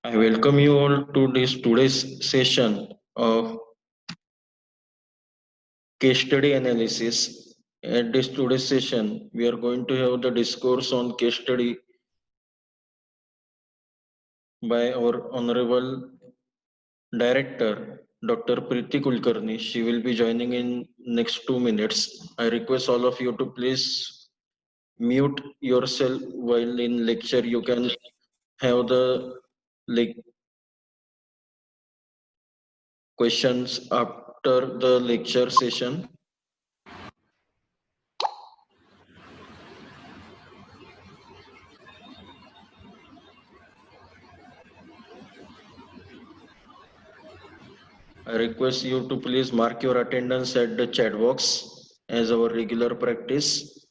I welcome you all to this today's session of case study analysis. At this today's session, we are going to have the discourse on case study by our Honorable Director, Dr. Preeti Kulkarni. She will be joining in next 2 minutes. I request all of you to please mute yourself while in lecture. You can have the like questions after the lecture session. I request you to please mark your attendance at the chat box as our regular practice.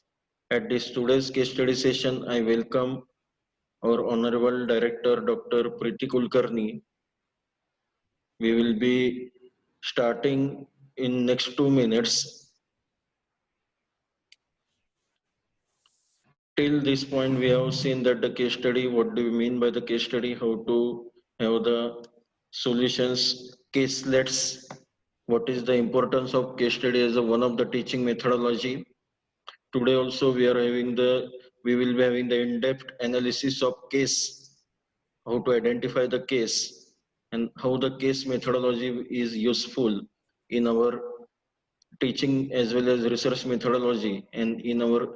At this today's case study session, I welcome our Honorable Director, Dr. Preeti Kulkarni. We will be starting in next 2 minutes. Till this point, we have seen that the case study, what do we mean by the case study, how to have the solutions, caselets, what is the importance of case study as one of the teaching methodology. Today also we will be having the in-depth analysis of case, how to identify the case and how the case methodology is useful in our teaching as well as research methodology and in our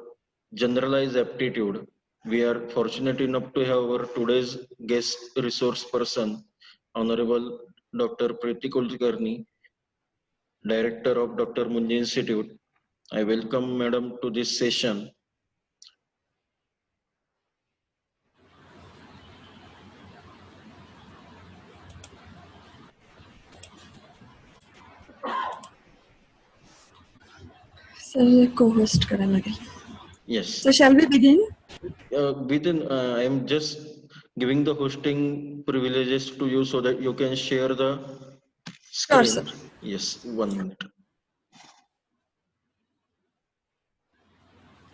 generalized aptitude. We are fortunate enough to have our today's guest resource person, Honorable Dr. Preeti Kulkarni, Director of Dr. Munji Institute. I welcome Madam to this session. Sir, co-host karan lage. Yes. So shall we begin? I am just giving the hosting privileges to you so that you can share the screen. Sure, sir. Yes, 1 minute.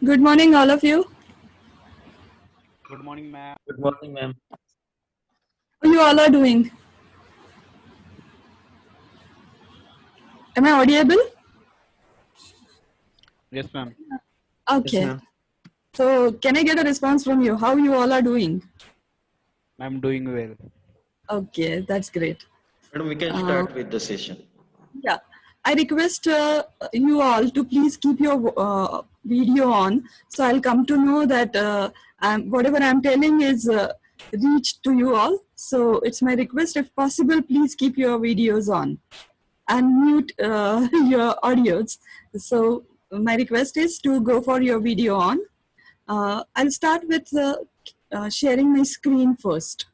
Good morning, all of you. Good morning, ma'am. Good morning, ma'am. How you all are doing? Am I audible? Yes, ma'am. Okay. Yes, ma'am. So can I get a response from you? How you all are doing? I'm doing well. Okay, that's great. Madam, we can start with the session. Yeah, I request you all to please keep your video on. So I'll come to know that whatever I'm telling is reached to you all. So it's my request, if possible, please keep your videos on and mute your audios. So my request is to go for your video on. I'll start with sharing my screen first.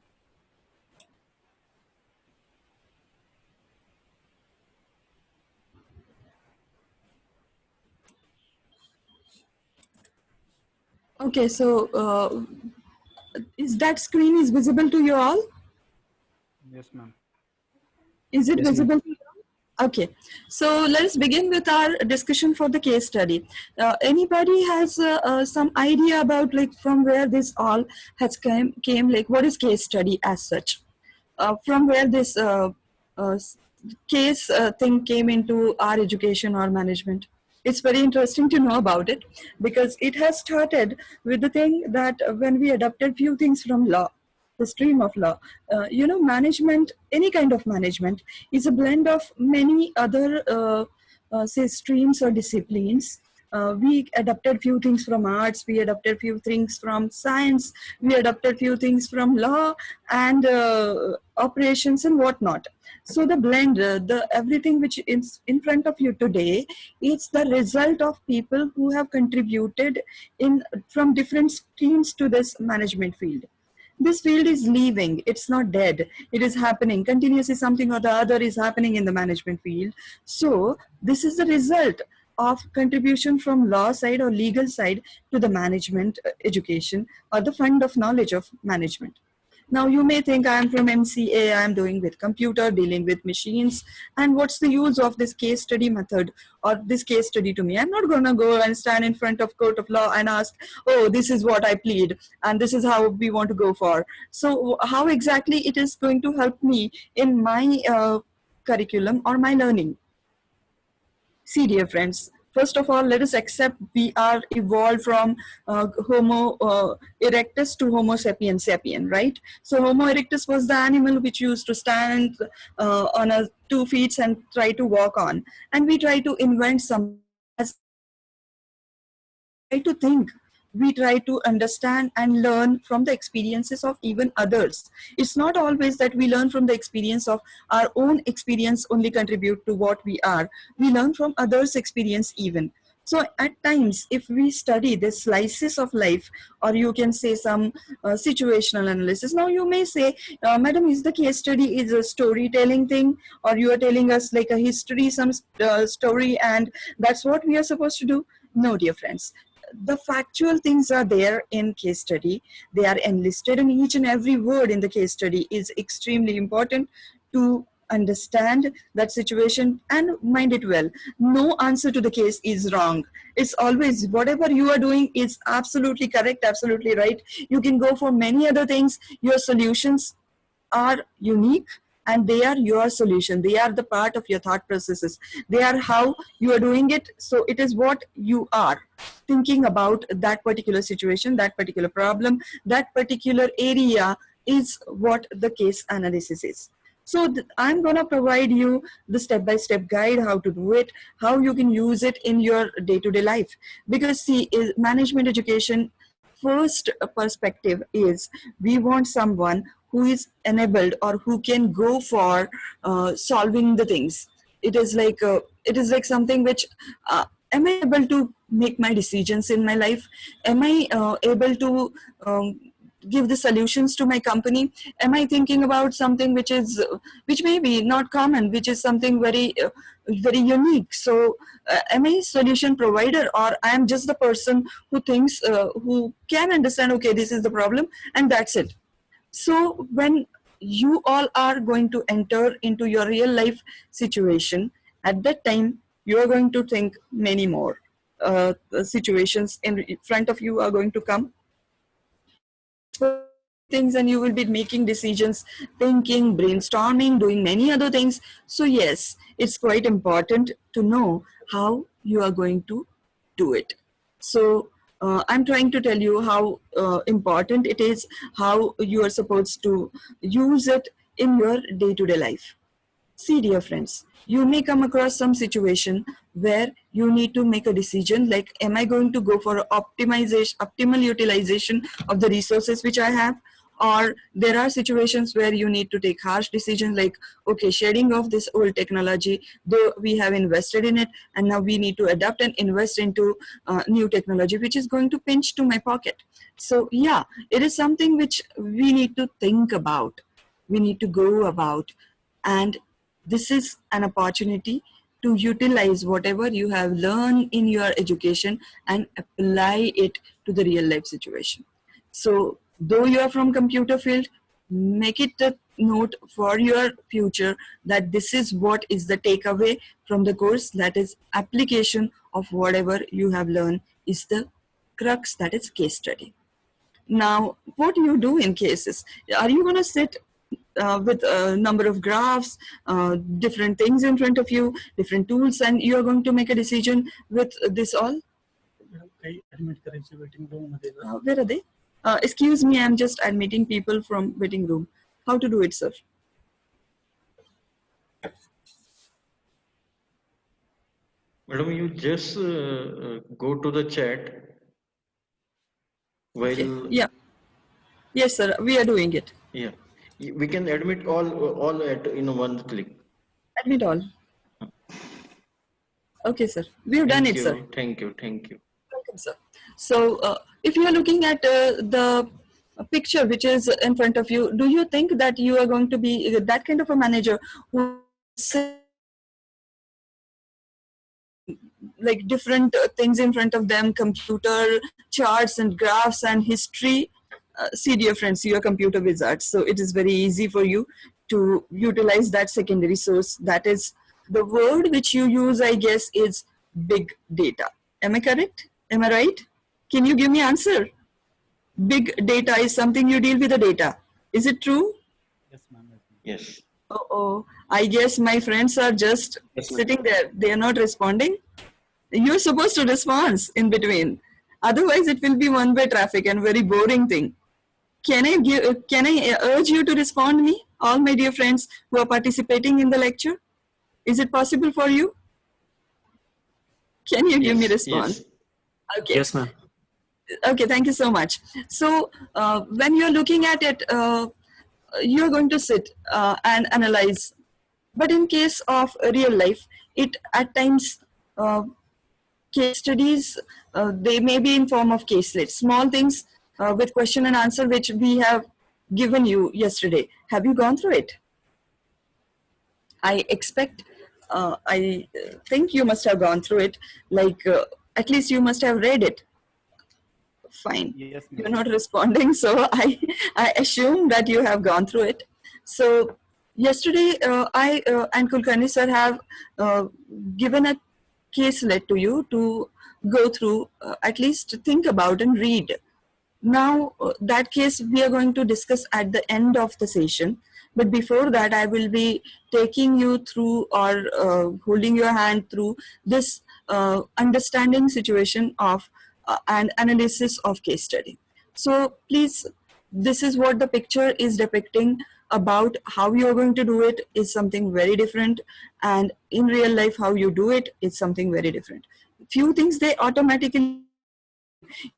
Okay, so is that screen is visible to you all? Yes, ma'am. Is it Yes, visible to you all? Okay, so let's begin with our discussion for the case study. Anybody has some idea about like from where this all has came like what is case study as such? From where this case thing came into our education or management? It's very interesting to know about it because it has started with the thing that when we adopted few things from law, the stream of law, management, any kind of management is a blend of many other say streams or disciplines. We adopted few things from arts, we adopted few things from science, we adopted few things from law and operations and whatnot. So the blend, the everything which is in front of you today, it's the result of people who have contributed in from different streams to this management field. This field is leaving, it's not dead, it is happening continuously, something or the other is happening in the management field. So this is the result of contribution from law side or legal side to the management education or the fund of knowledge of management. Now you may think I am from MCA, I am doing with computer, dealing with machines, and what's the use of this case study method or this case study to me? I'm not gonna go and stand in front of court of law and ask, oh, this is what I plead and this is how we want to go for. So how exactly it is going to help me in my curriculum or my learning? See, dear friends, first of all, let us accept we are evolved from Homo erectus to Homo sapiens sapien, right? So Homo erectus was the animal which used to stand on a 2 feet and try to walk on. And we try to invent something as we try to think, we try to understand and learn from the experiences of even others. It's not always that we learn from the experience of our own experience only contribute to what we are. We learn from others' experience even. So at times, if we study the slices of life, or you can say some situational analysis, now you may say, Madam, is the case study is a storytelling thing, or you are telling us like a history, some story, and that's what we are supposed to do? No, dear friends, the factual things are there in case study. They are enlisted, and each and every word in the case study is extremely important to understand that situation. And mind it well, no answer to the case is wrong. It's always whatever you are doing is absolutely correct, absolutely right. You can go for many other things. Your solutions are unique, and they are your solution. They are the part of your thought processes. They are how you are doing it. So it is what you are thinking about that particular situation, that particular problem, that particular area is what the case analysis is. So I'm going to provide you the step-by-step guide how to do it, how you can use it in your day-to-day life. Because see, management education first perspective is we want someone who is enabled or who can go for solving the things. It is like something which am I able to make my decisions in my life? Am I able to give the solutions to my company? Am I thinking about something which may be not common, which is something very unique? So am I solution provider, or I am just the person who thinks who can understand, okay, this is the problem and that's it? So when you all are going to enter into your real life situation, at that time you are going to think many more situations in front of you are going to come. You will expose many things and you will be making decisions, thinking, brainstorming, doing many other things. So yes, it's quite important to know how you are going to do it. So I'm trying to tell you how important it is, how you are supposed to use it in your day-to-day life. See, dear friends, you may come across some situation where you need to make a decision like, am I going to go for optimization, optimal utilization of the resources which I have? Or there are situations where you need to take harsh decisions like, okay, shedding off this old technology, though we have invested in it, and now we need to adapt and invest into new technology, which is going to pinch to my pocket. So yeah, it is something which we need to think about. We need to go about, and this is an opportunity to utilize whatever you have learned in your education and apply it to the real life situation. So though you are from computer field, make it a note for your future that this is what is the takeaway from the course, that is application of whatever you have learned is the crux, that is case study. Now, what do you do in cases? Are you going to sit with a number of graphs, different things in front of you, different tools, and you are going to make a decision with this all? Where are they? Excuse me, I'm just admitting people from waiting room. How to do it, sir? Madam, you just go to the chat Okay. while, Yeah. Yes, sir. We are doing it. yeah, we can admit all at in one click. Admit all. Okay, sir. We have done Thank it, sir. you, thank you, thank you. Welcome, sir. So, if you are looking at the picture which is in front of you, do you think that you are going to be that kind of a manager who sit like different things in front of them, computer charts and graphs and history? see, dear friends, you are computer wizards, so it is very easy for you to utilize that secondary source. That is the word which you use, I guess, is big data. Am I correct? Am I right? Can you give me answer? Big data is something you deal with the data. Is it true? Yes, ma'am. Yes, ma'am. Yes. Oh, I guess my friends are just Yes, ma'am. sitting there. They are not responding. You're supposed to respond in between. Otherwise, it will be one-way traffic and very boring thing. Can I urge you to respond me, all my dear friends who are participating in the lecture? Is it possible for you? Can you give me Yes. response? Yes. Okay. Yes, ma'am. Okay, thank you so much. So when you're looking at it, you're going to sit and analyze. But in case of real life, it at times case studies, they may be in form of caselets, small things with question and answer, which we have given you yesterday. Have you gone through it? I expect, I think you must have gone through it. Like at least you must have read it. Fine. Yes, ma'am. You're not responding, so I assume that you have gone through it. So yesterday, I and Kulkarni sir have given a caselet to you to go through, at least think about and read. Now, that case we are going to discuss at the end of the session. But before that, I will be taking you through or holding your hand through this understanding situation of and analysis of case study. So please, this is what the picture is depicting. About how you're going to do it is something very different, and in real life how you do it is something very different. Few things they automatically come in your mind. You need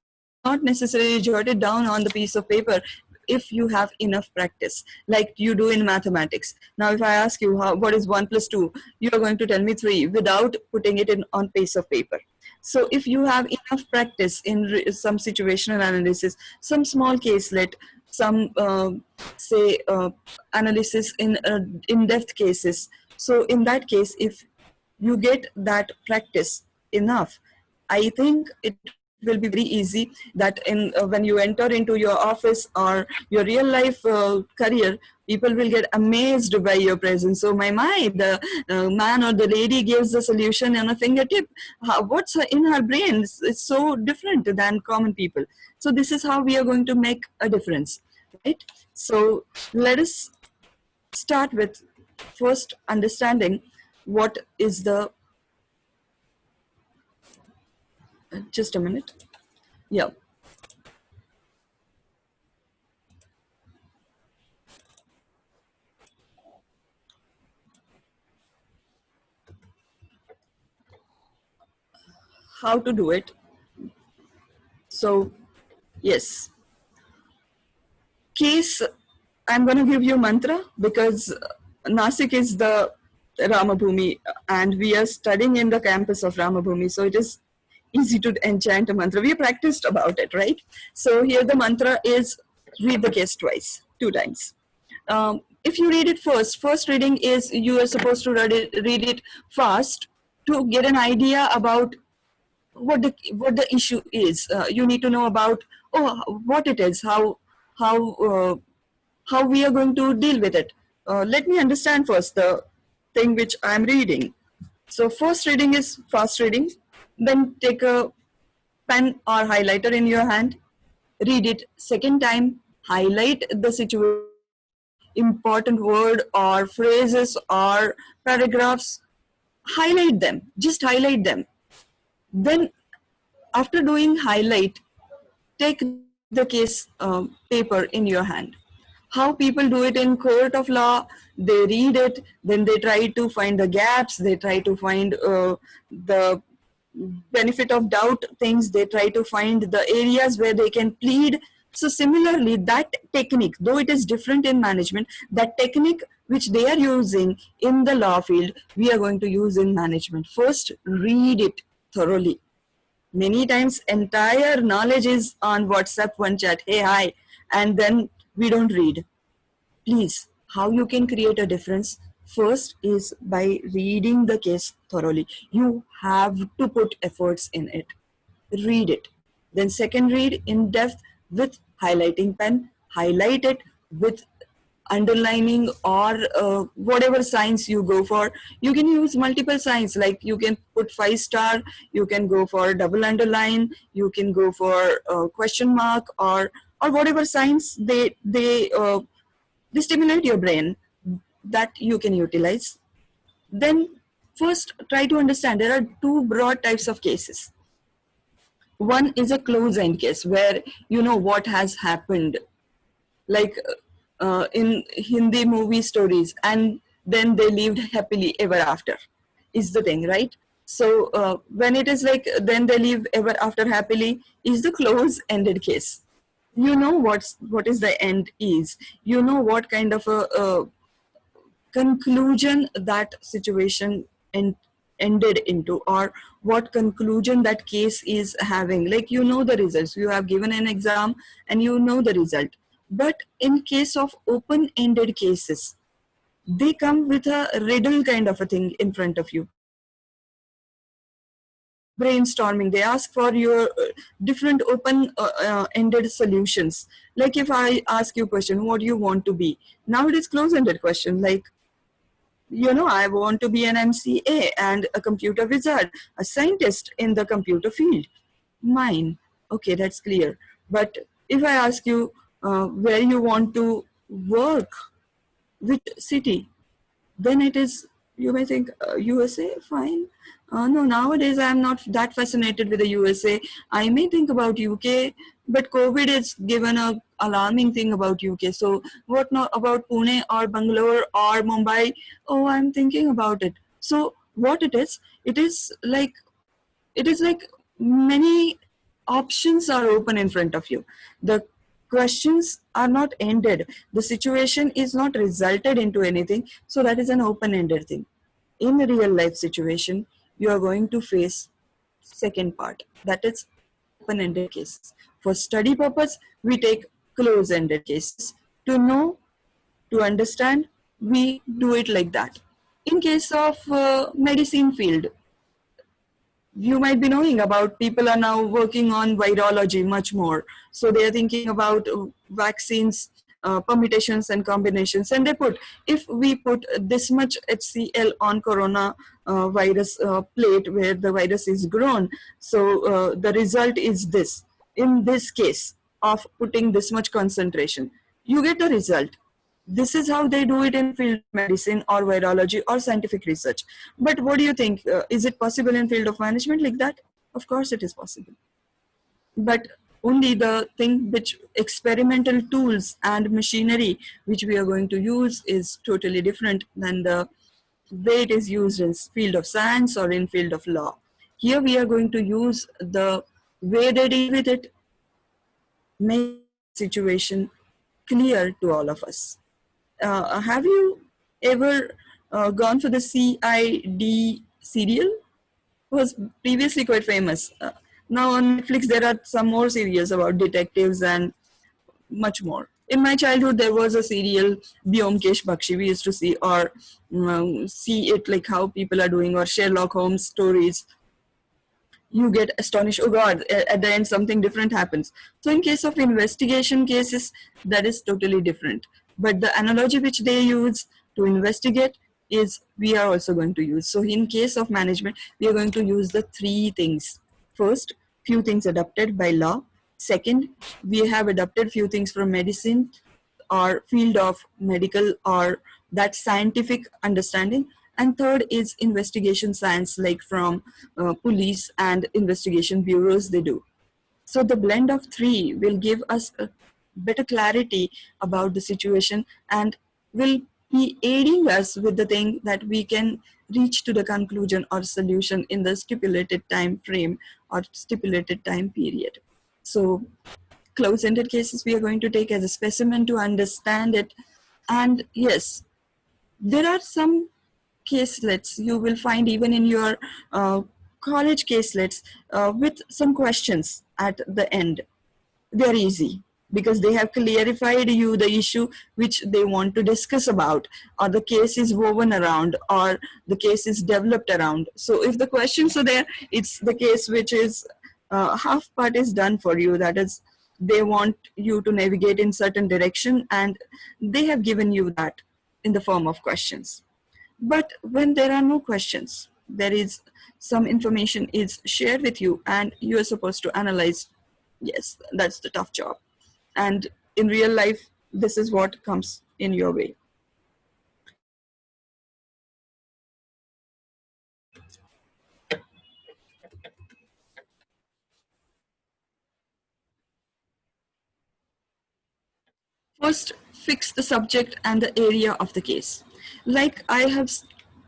not necessarily jot it down on the piece of paper if you have enough practice, like you do in mathematics. Now if I ask you what is 1 plus 2, you are going to tell me 3 without putting it in on piece of paper. So if you have enough practice in some situational analysis, some small caselet, some say analysis in in-depth cases, so in that case, if you get that practice enough, I think it will be very easy that in when you enter into your office or your real life career, people will get amazed by your presence. So my, the man or the lady gives the solution on a fingertip. What's in her brain? It's so different than common people. So this is how we are going to make a difference, right? So let us start with first understanding what is the, just a minute. Yeah. How to do it. So, yes. Case, I'm going to give you mantra because Nasik is the Ramabhumi and we are studying in the campus of Ramabhumi. So it is easy to enchant a mantra. We have practiced about it, right? So here the mantra is read the case twice, 2 times. If you read it first reading is you are supposed to read it fast to get an idea about what the issue is. You need to know about what it is, how uh, how we are going to deal with it. Let me understand first the thing which I am reading. So first reading is fast reading. Then take a pen or highlighter in your hand, read it second time, highlight the situation, important word or phrases or paragraphs, highlight them, just highlight them. Then after doing highlight, take the case paper in your hand. How people do it in court of law, they read it, then they try to find the gaps, they try to find the benefit of doubt things, they try to find the areas where they can plead. So similarly, that technique, though it is different in management, that technique which they are using in the law field, we are going to use in management. First, read it thoroughly. Many times entire knowledge is on WhatsApp one chat, hey hi, and then we don't read. Please, how you can create a difference first is by reading the case thoroughly. You have to put efforts in it. Read it. Then second, read in depth with highlighting pen, highlight it with underlining or whatever signs you go for. You can use multiple signs, like you can put 5 star, you can go for double underline, you can go for question mark, or whatever signs they stimulate your brain, that you can utilize. Then first try to understand there are two broad types of cases. One is a close end case where you know what has happened, like in Hindi movie stories, and then they lived happily ever after, is the thing, right? So when it is like then they live ever after happily is the close ended case. You know what is the end is. You know what kind of a conclusion that situation ended into, or what conclusion that case is having. Like you know the results, you have given an exam and you know the result. But in case of open-ended cases, they come with a riddle kind of a thing in front of you. Brainstorming, they ask for your different open-ended solutions. Like if I ask you a question, what do you want to be? Now it is close-ended question, like, you know, I want to be an MCA and a computer wizard, a scientist in the computer field. Mine. Okay, that's clear. But if I ask you where you want to work, which city, then it is, you may think USA, fine. No, nowadays I'm not that fascinated with the USA. I may think about UK, but COVID has given a alarming thing about UK. So what not about Pune or Bangalore or Mumbai? Oh, I'm thinking about it. So what it is like many options are open in front of you. The questions are not ended. The situation is not resulted into anything. So that is an open-ended thing. In a real life situation, you are going to face second part. That is open-ended cases. For study purpose, we take close-ended cases. To know, to understand, we do it like that. In case of medicine field, you might be knowing about, people are now working on virology much more. So they are thinking about vaccines, permutations and combinations. And they put, if we put this much HCl on corona virus plate where the virus is grown, so the result is this. In this case of putting this much concentration, you get the result. This is how they do it in field of medicine or virology or scientific research. But what do you think? Is it possible in field of management like that? Of course it is possible. But only the thing which experimental tools and machinery which we are going to use is totally different than the way it is used in field of science or in field of law. Here we are going to use the way they deal with it, make situation clear to all of us. Have you ever gone for the CID serial? It was previously quite famous. Now on Netflix there are some more series about detectives and much more. In my childhood there was a serial Byomkesh Bakshi we used to see, or see it like how people are doing, or Sherlock Holmes stories. You get astonished, oh god, at the end something different happens. So in case of investigation cases, that is totally different. But the analogy which they use to investigate is we are also going to use. So in case of management, we are going to use the three things. First, few things adopted by law. Second, we have adopted few things from medicine or field of medical or that scientific understanding. And third is investigation science, like from police and investigation bureaus they do. So the blend of three will give us a better clarity about the situation and will be aiding us with the thing that we can reach to the conclusion or solution in the stipulated time frame or stipulated time period. So close-ended cases we are going to take as a specimen to understand it. And yes, there are some caselets you will find even in your college caselets with some questions at the end. They're easy because they have clarified you the issue which they want to discuss about, or the case is woven around, or the case is developed around. So if the questions are there, it's the case which is half part is done for you. That is They want you to navigate in certain direction, and they have given you that in the form of questions. But when there are no questions, there is some information is shared with you and you are supposed to analyze. Yes, that's the tough job. And in real life, this is what comes in your way. First, fix the subject and the area of the case. Like I have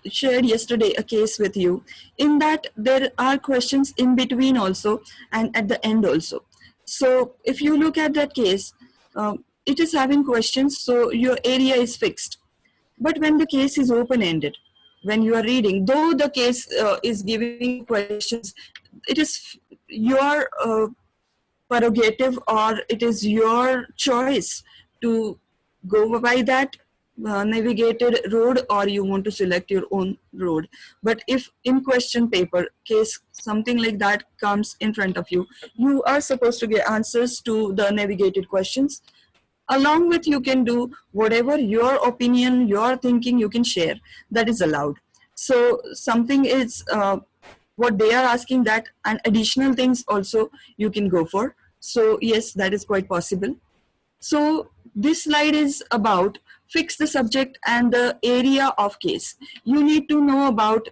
shared yesterday a case with you, in that there are questions in between also and at the end also. So if you look at that case, it is having questions, so your area is fixed. But when the case is open-ended, when you are reading, though the case is giving you questions, it is your prerogative, or it is your choice to go by that navigated road, or you want to select your own road. But if in question paper case something like that comes in front of you, you are supposed to get answers to the navigated questions. Along with, you can do whatever your opinion, your thinking you can share, that is allowed. So something is what they are asking, that and additional things also you can go for. So yes, that is quite possible. So this slide is about fix the subject and the area of case. You need to know about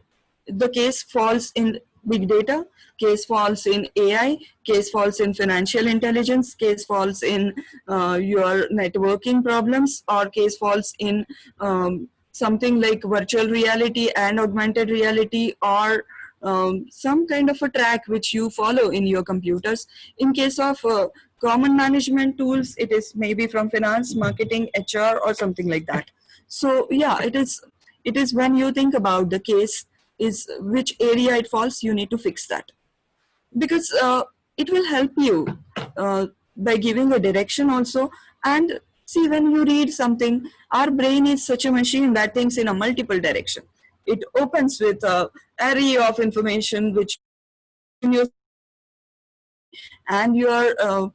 the case falls in big data, case falls in AI, case falls in financial intelligence, case falls in your networking problems, or case falls in something like virtual reality and augmented reality, or some kind of a track which you follow in your computers. In case of common management tools, it is maybe from finance, marketing, HR, or something like that. So yeah, it is when you think about the case, is which area it falls, you need to fix that, because it will help you by giving a direction also. And see, when you read something, our brain is such a machine that thinks in a multiple direction. It opens with a array of information which in your and your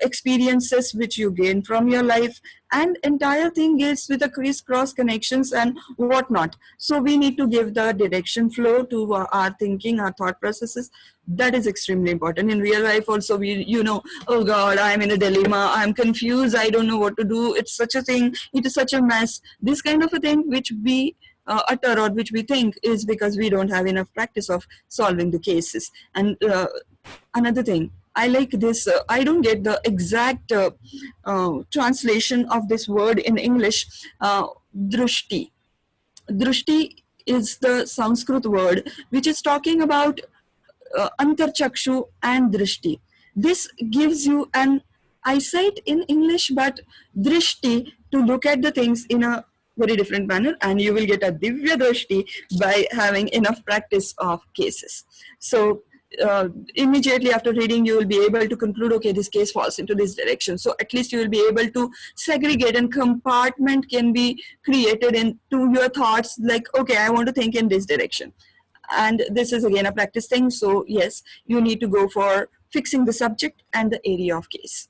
experiences which you gain from your life, and entire thing is with a crisscross connections and whatnot. So we need to give the direction flow to our thinking, our thought processes. That is extremely important. In real life also, we, you know, oh god, I'm in a dilemma, I'm confused, I don't know what to do, it's such a thing, it is such a mess. This kind of a thing which we utter, or which we think, is because we don't have enough practice of solving the cases. And another thing, I like this, I don't get the exact translation of this word in English, drushti. Drushti is the Sanskrit word which is talking about antarchakshu and drishti. This gives you an eyesight in English, but drishti, to look at the things in a very different manner, and you will get a divya drishti by having enough practice of cases. So immediately after reading, you will be able to conclude, okay, this case falls into this direction. So at least you will be able to segregate, and compartment can be created into your thoughts, like, okay, I want to think in this direction. And this is again a practice thing. So yes, you need to go for fixing the subject and the area of case.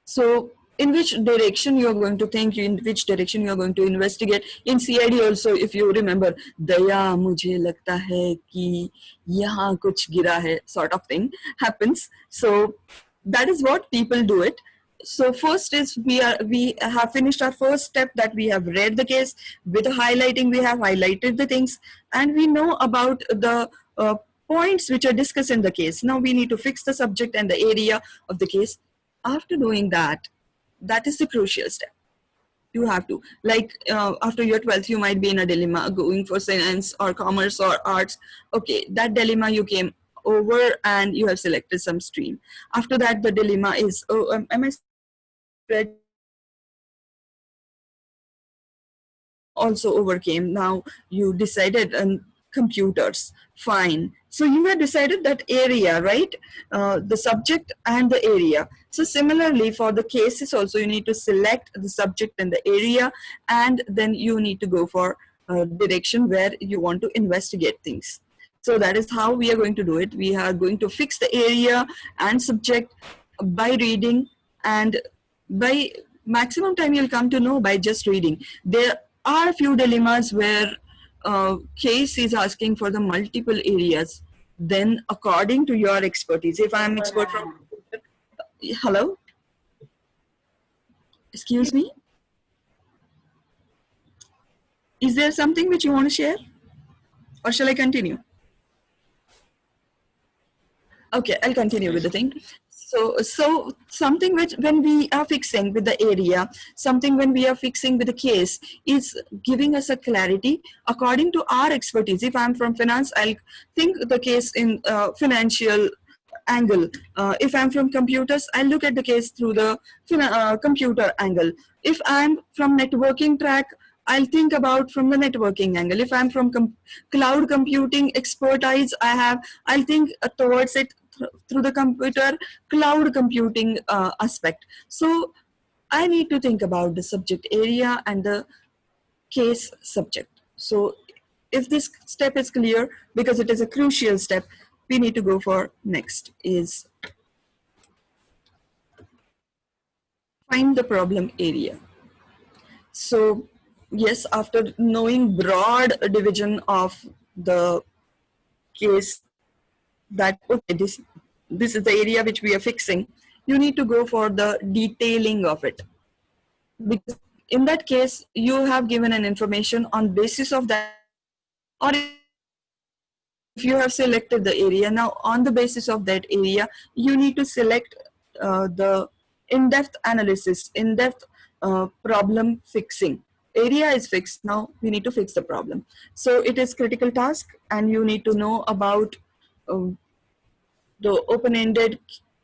So in which direction you are going to think, in which direction you are going to investigate. In CID also, if you remember, daya mujhe lagta hai ki yahan kuch gira hai, sort of thing happens. So that is what people do it. So first is we have finished our first step, that we have read the case with highlighting, we have highlighted the things, and we know about the points which are discussed in the case. Now we need to fix the subject and the area of the case. After doing that, that is the crucial step. You have to, like after your 12th, you might be in a dilemma going for science or commerce or arts. Okay, that dilemma you came over and you have selected some stream. After that, the dilemma is, oh, am I spread? Also overcame. Now you decided on computers. Fine. So you have decided that area, right? The subject and the area. So similarly for the cases also, you need to select the subject and the area, and then you need to go for a direction where you want to investigate things. So that is how we are going to do it. We are going to fix the area and subject, by reading, and by maximum time you'll come to know by just reading. There are few dilemmas where case is asking for the multiple areas. Then according to your expertise, if I'm expert from, hello, excuse me, is there something which you want to share, or shall I continue? Okay, I'll continue with the thing. So something which when we are fixing with the area, something when we are fixing with the case is giving us a clarity according to our expertise. If I'm from finance, I'll think the case in financial angle. If I'm from computers, I'll look at the case through the computer angle. If I'm from networking track, I'll think about from the networking angle. If I'm from cloud computing expertise I have, I'll think towards it through the computer cloud computing aspect. So I need to think about the subject area and the case subject. So if this step is clear, because it is a crucial step, we need to go for next is find the problem area. So yes, after knowing broad division of the case, that okay, this is the area which we are fixing, you need to go for the detailing of it, because in that case you have given an information on basis of that area, or if you have selected the area, now on the basis of that area you need to select the in-depth analysis, in-depth problem fixing. Area is fixed, now we need to fix the problem. So it is critical task, and you need to know about um, the open-ended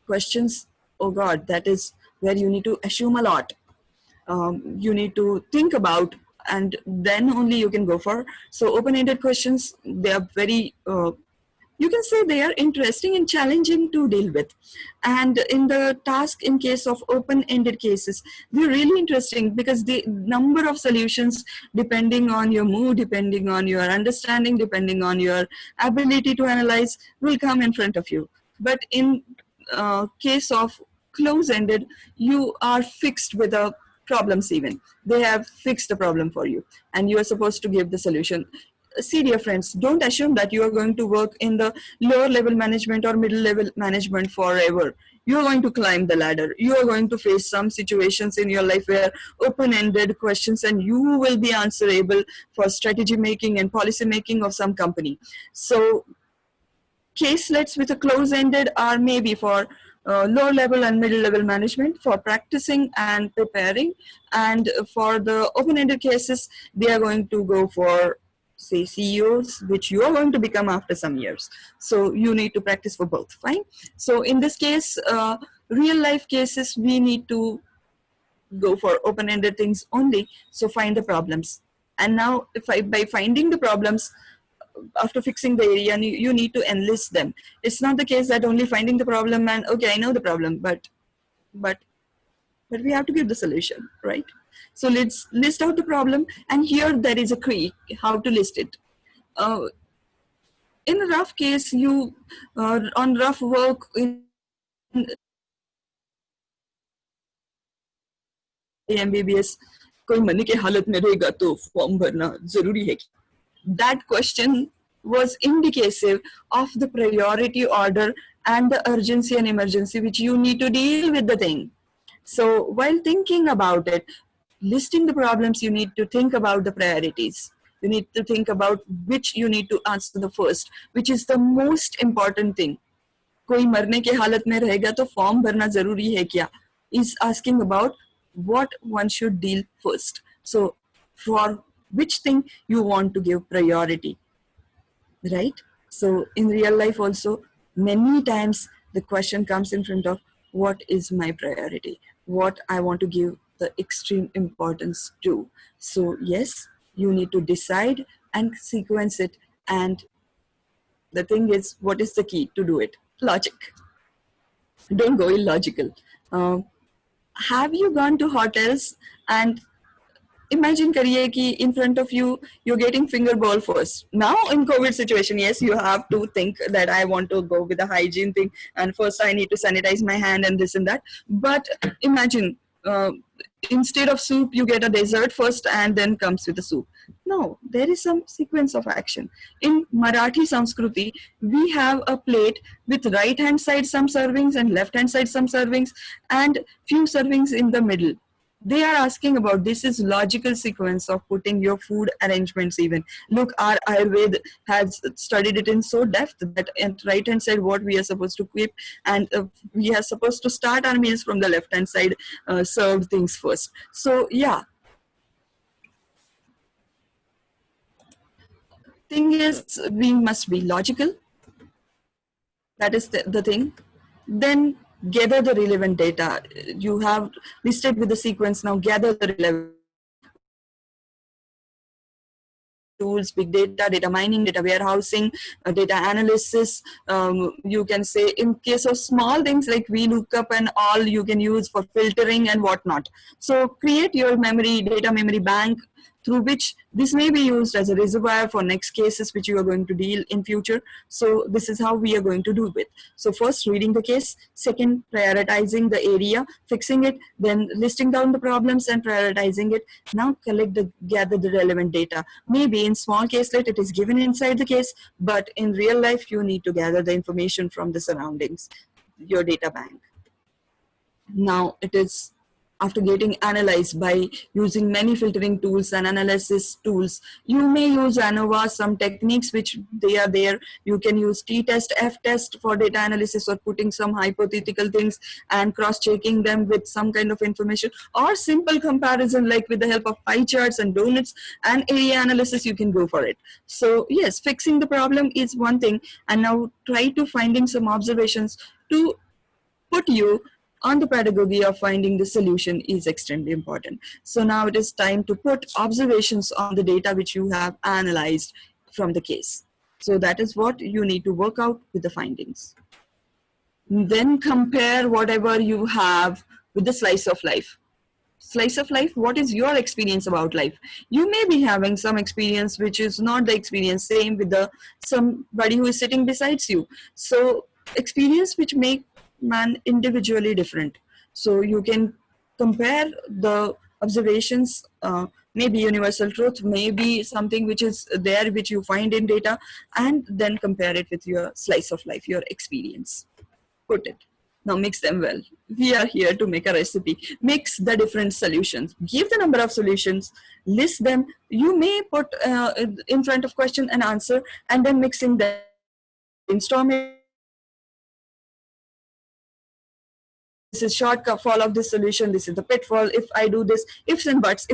questions. Oh god, that is where you need to assume a lot. You need to think about, and then only you can go for. So open-ended questions, they are very you can say they are interesting and challenging to deal with. And in the task, in case of open-ended cases, they're really interesting because the number of solutions, depending on your mood, depending on your understanding, depending on your ability to analyze, will come in front of you. But in case of close-ended, you are fixed with the problems. Even they have fixed the problem for you and you are supposed to give the solution. See, dear friends, don't assume that you are going to work in the lower level management or middle level management forever. You are going to climb the ladder. You are going to face some situations in your life where open-ended questions, and you will be answerable for strategy making and policy making of some company. So caselets with a close-ended are maybe for low level and middle level management for practicing and preparing, and for the open-ended cases they are going to go for, say, CEOs, which you are going to become after some years. So you need to practice for both. Fine. So in this case, real life cases, we need to go for open-ended things only. So find the problems. And now if by finding the problems, after fixing the area, you need to enlist them. It's not the case that only finding the problem and okay, I know the problem, but we have to give the solution, right? So let's list out the problem, and here there is a key how to list it. In a rough case, you on rough work in MBBS, कोई मरने की हालत में रहेगा तो form भरना जरूरी है. That question was indicative of the priority order and the urgency and emergency which you need to deal with the thing. So while thinking about it, listing the problems, you need to think about the priorities. You need to think about which you need to answer the first, which is the most important thing. कोई मरने की हालत में रहेगा तो form भरना जरूरी है क्या? Is asking about what one should deal first. So for which thing you want to give priority, right? So in real life also, many times the question comes in front of what is my priority, what I want to give the extreme importance to. So yes, you need to decide and sequence it. And the thing is, what is the key to do it? Logic. Don't go illogical. Have you gone to hotels and imagine kariye ki in front of you you're getting finger ball first. Now in COVID situation, yes, you have to think that I want to go with the hygiene thing, and first I need to sanitize my hand and this and that. But imagine, instead of soup you get a dessert first and then comes with the soup. No, there is some sequence of action. In Marathi Sanskruti, we have a plate with right hand side some servings and left hand side some servings and few servings in the middle. They are asking about this is logical sequence of putting your food arrangements. Even look, our Ayurveda has studied it in so depth that at right hand side what we are supposed to keep, and we are supposed to start our meals from the left hand side, served things first. So yeah, thing is we must be logical. That is the thing. Then gather the relevant data. You have listed with the sequence. Now gather the relevant tools, big data, data mining, data warehousing, data analysis. You can say in case of small things like VLOOKUP and all, you can use for filtering and whatnot. So create your memory, data memory bank, through which this may be used as a reservoir for next cases which you are going to deal in future. So this is how we are going to do it. So first reading the case, second prioritizing the area, fixing it, then listing down the problems and prioritizing it. Now gather the relevant data. Maybe in small caselet it is given inside the case, but in real life you need to gather the information from the surroundings, your data bank. Now it is after getting analyzed by using many filtering tools and analysis tools. You may use ANOVA, some techniques which they are there. You can use t-test, f-test for data analysis, or putting some hypothetical things and cross-checking them with some kind of information, or simple comparison like with the help of pie charts and donuts and area analysis, you can go for it. So yes, fixing the problem is one thing, and now try to finding some observations to put you on the pedagogy of finding the solution is extremely important. So now it is time to put observations on the data which you have analyzed from the case. So that is what you need to work out with the findings. Then compare whatever you have with the slice of life. Slice of life, what is your experience about life? You may be having some experience which is not the experience same with the somebody who is sitting besides you. So experience which make man individually different. So you can compare the observations, maybe universal truth, maybe something which is there which you find in data, and then compare it with your slice of life, your experience. Put it. Now mix them well. We are here to make a recipe. Mix the different solutions. Give the number of solutions. List them. You may put in front of question and answer, and then mixing them. Brainstorm it. This is shortcut, follow this solution, this is the pitfall, if I do this, ifs and buts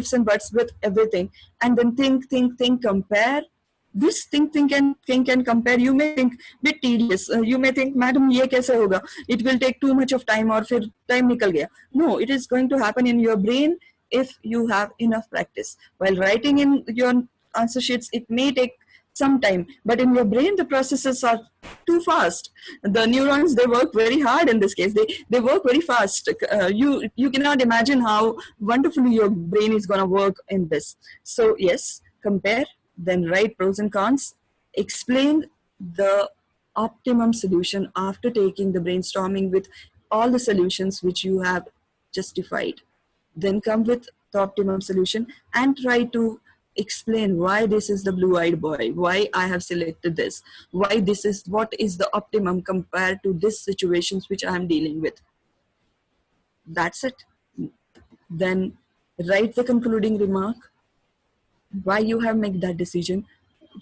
with everything, and then think, compare. This think and compare. You may think bit tedious. You may think, madam, ye kaise hoga? It will take too much of time, or fir time nikal gaya. No, it is going to happen in your brain if you have enough practice. While writing in your answer sheets, it may take some time, but in your brain the processes are too fast. The neurons, they work very hard in this case. They work very fast. You cannot imagine how wonderfully your brain is going to work in this. So yes, compare, then write pros and cons, explain the optimum solution after taking the brainstorming with all the solutions which you have justified. Then come with the optimum solution and try to explain why this is the blue-eyed boy, why I have selected this, why this is what is the optimum compared to this situations which I am dealing with. That's it. Then write the concluding remark, why you have made that decision.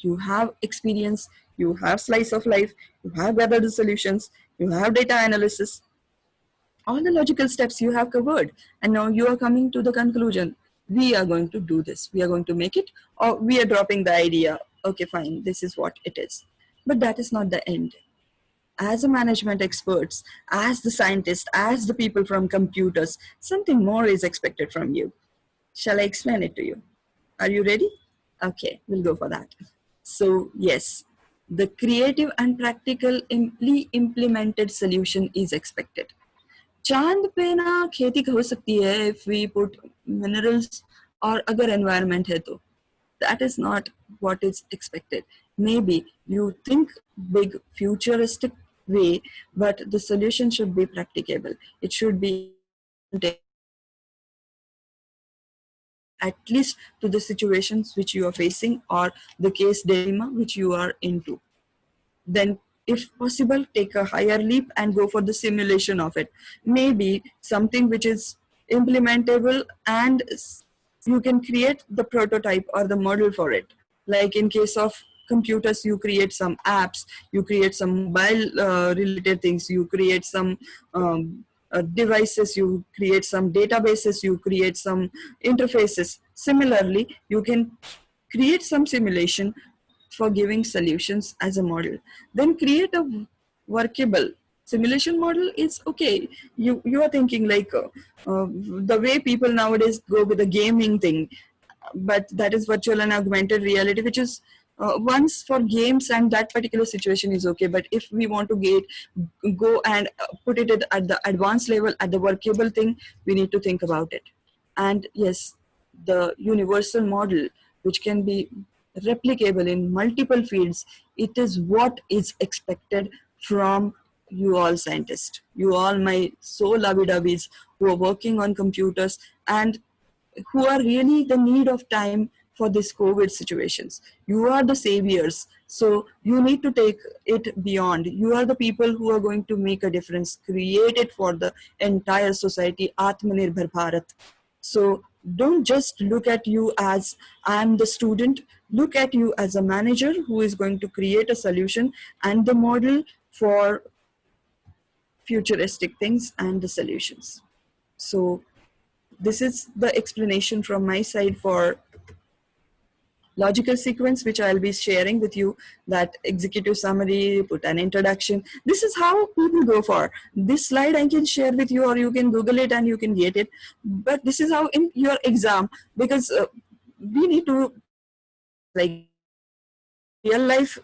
You have experience, you have slice of life, you have gathered the solutions, you have data analysis, all the logical steps you have covered, and now you are coming to the conclusion. We are going to do this, we are going to make it, or we are dropping the idea. Okay, fine, this is what it is. But that is not the end. As a management experts, as the scientists, as the people from computers, something more is expected from you. Shall I explain it to you? Are you ready? Okay, we'll go for that. So yes, the creative and practically implemented solution is expected. चांद पे ना खेती हो सकती है if we put minerals और अगर environment है तो that is not what is expected. Maybe you think big futuristic way, but the solution should be practicable. It should be at least to the situations which you are facing or the case dilemma which you are into. Then if possible, take a higher leap and go for the simulation of it. Maybe something which is implementable and you can create the prototype or the model for it. Like in case of computers, you create some apps, you create some mobile related things, you create some devices, you create some databases, you create some interfaces. Similarly, you can create some simulation for giving solutions as a model. Then create a workable simulation model is okay. You are thinking like the way people nowadays go with the gaming thing, but that is virtual and augmented reality, which is once for games and that particular situation is okay. But if we want to go and put it at the advanced level, at the workable thing, we need to think about it. And yes, the universal model, which can be replicable in multiple fields, it is what is expected from you all scientists, you all my so lovey-dovey's who are working on computers and who are really the need of time for this COVID situations. You are the saviors. So you need to take it beyond. You are the people who are going to make a difference, create it for the entire society, Atmanirbhar Bharat. So don't just look at you as I'm the student, look at you as a manager who is going to create a solution and the model for futuristic things and the solutions. So this is the explanation from my side for logical sequence, which I'll be sharing with you, that executive summary, put an introduction. This is how people go for. This slide I can share with you or you can Google it and you can get it. But this is how in your exam, because we need to like real life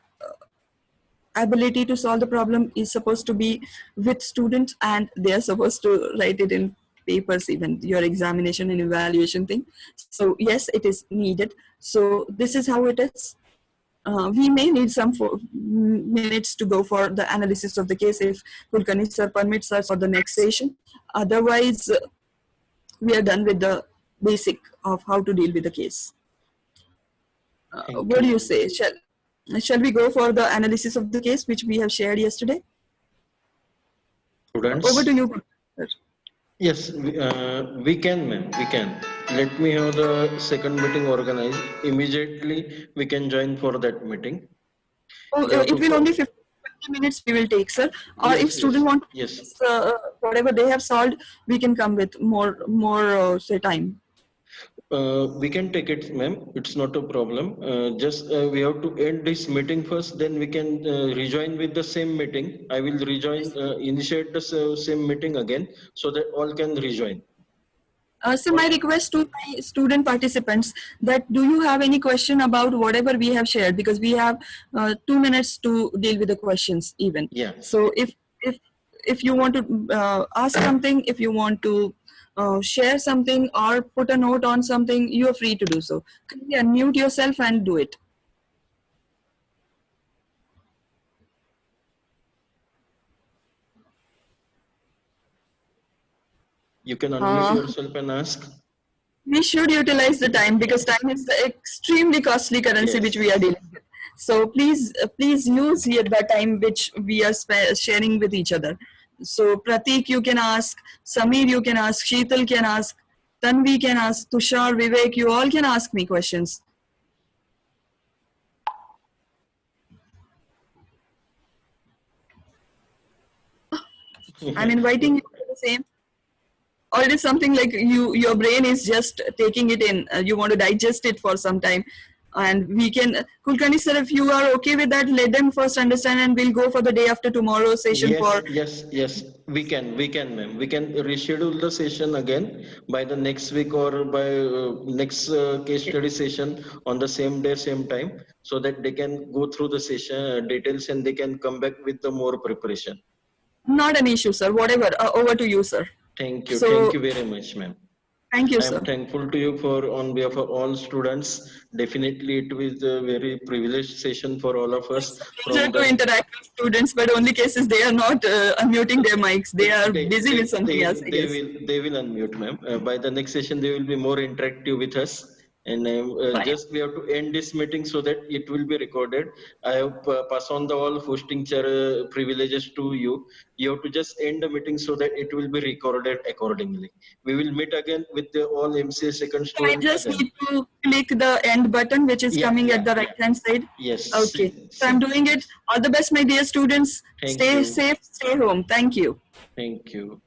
ability to solve the problem is supposed to be with students and they are supposed to write it in papers, even your examination and evaluation thing. So yes, it is needed. So this is how it is. We may need some minutes to go for the analysis of the case if Kulkarni sir permits us for the next session. Otherwise, we are done with the basic of how to deal with the case. Thank What do you you. say? Shall we go for the analysis of the case which we have shared yesterday? Over Students? to you, sir. Yes, we can, ma'am, we can. Let me have the second meeting organized. Immediately, we can join for that meeting. Oh, We have it to, will only 50 minutes we will take, sir. Or if yes, student yes, want yes. whatever they have solved, we can come with more say time. We can take it, ma'am. It's not a problem. Just we have to end this meeting first, then we can rejoin with the same meeting. I will rejoin, initiate the same meeting again so that all can rejoin. So my request to my student participants that do you have any question about whatever we have shared, because we have 2 minutes to deal with the questions even. Yeah. So if you want to ask something, if you want to share something or put a note on something, you are free to do so. Kindly unmute yourself and do it. You can unmute Uh, yourself and ask. we should utilize the time because time is the extremely costly currency which we are Yes. dealing with. So please use here the time which we are sharing with each other. So Pratik, you can ask. Samir, you can ask. Sheetal can ask. Tanvi can ask. Tushar, Vivek, you all can ask me questions. I'm inviting you to the same. Or it is something like your brain is just taking it in, you want to digest it for some time, and we can Kulkarni sir, if you are okay with that, let them first understand and we'll go for the day after tomorrow session for Yes, yes, yes. We can, ma'am. We can reschedule the session again by the next week or by next case study session on the same day, same time, so that they can go through the session details and they can come back with the more preparation. not an issue, sir, whatever. Over to you, sir. Thank you. Thank So you very much, ma'am. Thank you, I am sir. thankful to you for on behalf of all students. Definitely, it was a very privileged session for all of us. Pleasure From to the interact with students, but only cases they are not unmuting their mics. They are they busy they with something else, I guess. they will unmute, ma'am. By the next session, they will be more interactive with us. And Fine. just we have to end this meeting so that it will be recorded. I have pass on the all hosting chair privileges to you. You have to just end the meeting so that it will be recorded accordingly. We will meet again with the all MCA second I student just again. need to click the end button, which is coming at the right hand side. Yes, Okay. So I'm same. doing it. All the best, my dear students. Thank Stay you. safe, stay home. Thank you. Thank you.